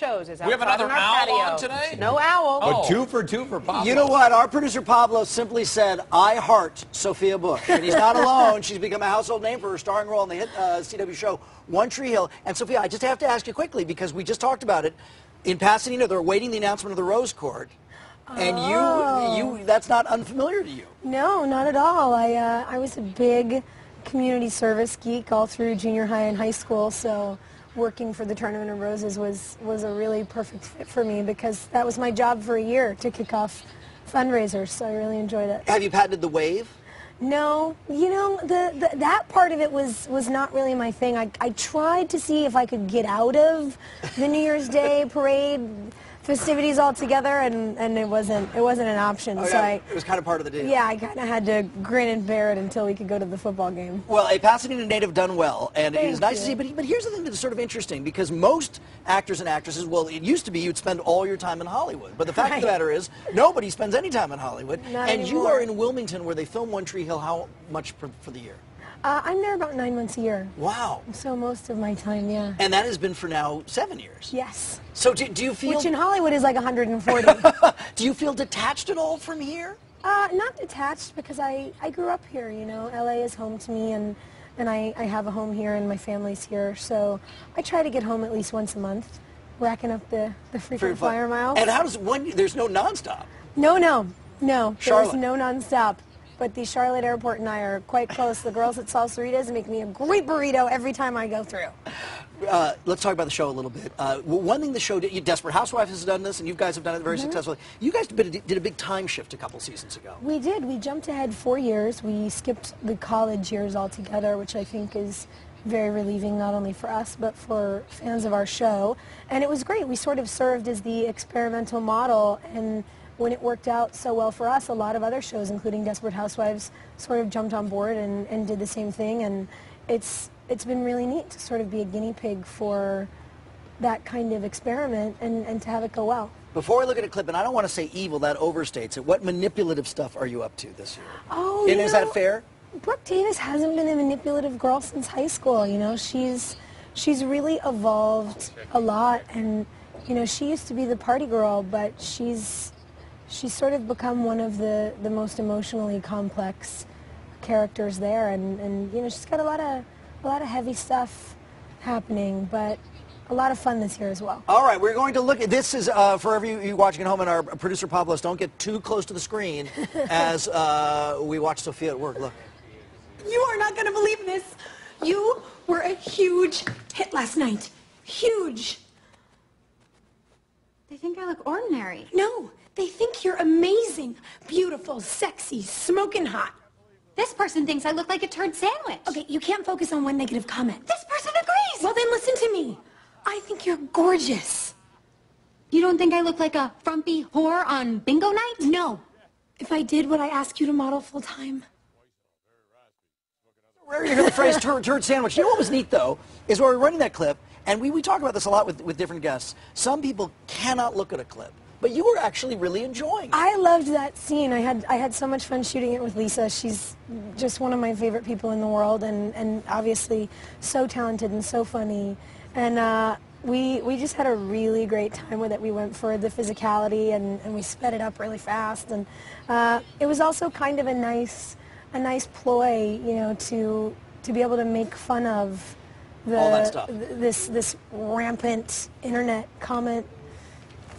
shows is outside We have another on our owl patio. on today? No owl. Oh. A two for Pablo. You know what? Our producer Pablo simply said, "I heart Sophia Bush," and he's not alone. She's become a household name for her starring role in the hit CW show One Tree Hill. And Sophia, I just have to ask you quickly because we just talked about it. In Pasadena, they're awaiting the announcement of the Rose Court. And that's not unfamiliar to you. No, not at all. I was a big community service geek all through junior high and high school, so working for the Tournament of Roses was a really perfect fit for me because that was my job for a year to kick off fundraisers, so I really enjoyed it. Have you patented the wave? No, you know, that part of it was not really my thing. I tried to see if I could get out of the New Year's Day parade festivities altogether, and it wasn't an option. Oh, so yeah, it was kind of part of the deal. Yeah, I kind of had to grin and bear it until we could go to the football game. Well, a Pasadena native done well, and it is nice to see. Thank you. But here's the thing that's sort of interesting, because most actors and actresses, well, it used to be you'd spend all your time in Hollywood. But the fact of the matter is, nobody spends any time in Hollywood. Not and anymore. You are in Wilmington, where they film One Tree Hill. How much for the year? I'm there about 9 months a year. Wow. So most of my time, yeah. And that has been for now 7 years. Yes. So do you feel... Which in Hollywood is like 140. Do you feel detached at all from here? Not detached, because I grew up here, you know. LA is home to me, and I have a home here, and my family's here. So I try to get home at least once a month, racking up the frequent flyer miles. And how does there's no nonstop? No. Charlotte. There's no nonstop. But the Charlotte airport and I are quite close. The girls at Salsaritas make me a great burrito every time I go through. Let's talk about the show a little bit. One thing the show did, Desperate Housewives has done this, and you guys have done it very successfully. You guys did a big time shift a couple seasons ago. We did. We jumped ahead 4 years. We skipped the college years altogether, which I think is very relieving, not only for us, but for fans of our show. And it was great. We sort of served as the experimental model, and when it worked out so well for us, a lot of other shows, including Desperate Housewives, sort of jumped on board and did the same thing. And it's been really neat to sort of be a guinea pig for that kind of experiment and to have it go well. Before I look at a clip, and I don't want to say evil, that overstates it, what manipulative stuff are you up to this year? Oh, and is that fair? Brooke Davis hasn't been a manipulative girl since high school. You know, she's really evolved a lot, and you know, she used to be the party girl, but she's sort of become one of the most emotionally complex characters there, and you know, she's got a lot of heavy stuff happening, but a lot of fun this year as well. All right, we're going to look at this. Is for you watching at home, and our producer Pablos, don't get too close to the screen as we watch Sophia at work. Look. You are not going to believe this. You were a huge hit last night. Huge. They think I look ordinary. No, they think you're amazing, beautiful, sexy, smoking hot. This person thinks I look like a turd sandwich. Okay, you can't focus on one negative comment. This person agrees. Well, then listen to me. I think you're gorgeous. You don't think I look like a frumpy whore on bingo night? No. If I did, would I ask you to model full time? Rare to hear the phrase turd sandwich. You know what was neat, though, is while we're running that clip, and we talk about this a lot with different guests, some people cannot look at a clip. But you were actually really enjoying it. I loved that scene. I had so much fun shooting it with Lisa. She's just one of my favorite people in the world, and obviously so talented and so funny. And we just had a really great time with it. We went for the physicality, and we sped it up really fast. And it was also kind of a nice ploy, you know, to be able to make fun of all that stuff. This rampant internet comment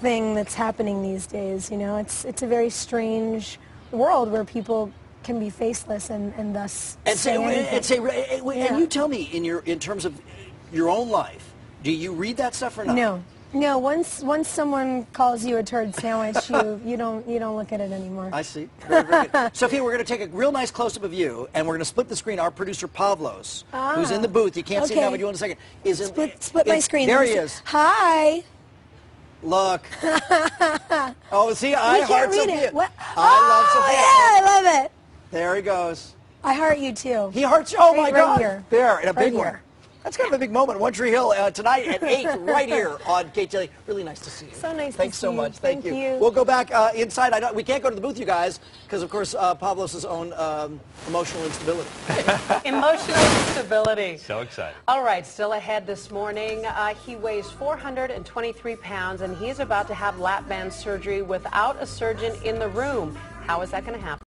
thing that's happening these days. You know, it's a very strange world where people can be faceless and thus say anything. And you tell me, in terms of your own life, do you read that stuff or not? No. Once someone calls you a turd sandwich, you don't look at it anymore. I see. Very, very good. Sophia, we're going to take a real nice close-up of you, and we're going to split the screen. Our producer Pablos, who's in the booth, you can't see him now, but you in a second, is in. Split my screen. There he is. Hi. Look. Oh, see, I heart Sophia. What? I love Sophia. Yeah, I love it. There he goes. I heart you too. He hearts you. Oh my right God. Here. There, in a right big here. That's kind of a big moment. One Tree Hill tonight at 8 right here on KTLA. Really nice to see you. So nice Thanks to so see much. you. Thank you. We'll go back inside. I know we can't go to the booth, you guys, because of course Pablos' own emotional instability. Emotional instability. So excited. All right, still ahead this morning. He weighs 423 pounds, and he's about to have lap band surgery without a surgeon in the room. How is that going to happen?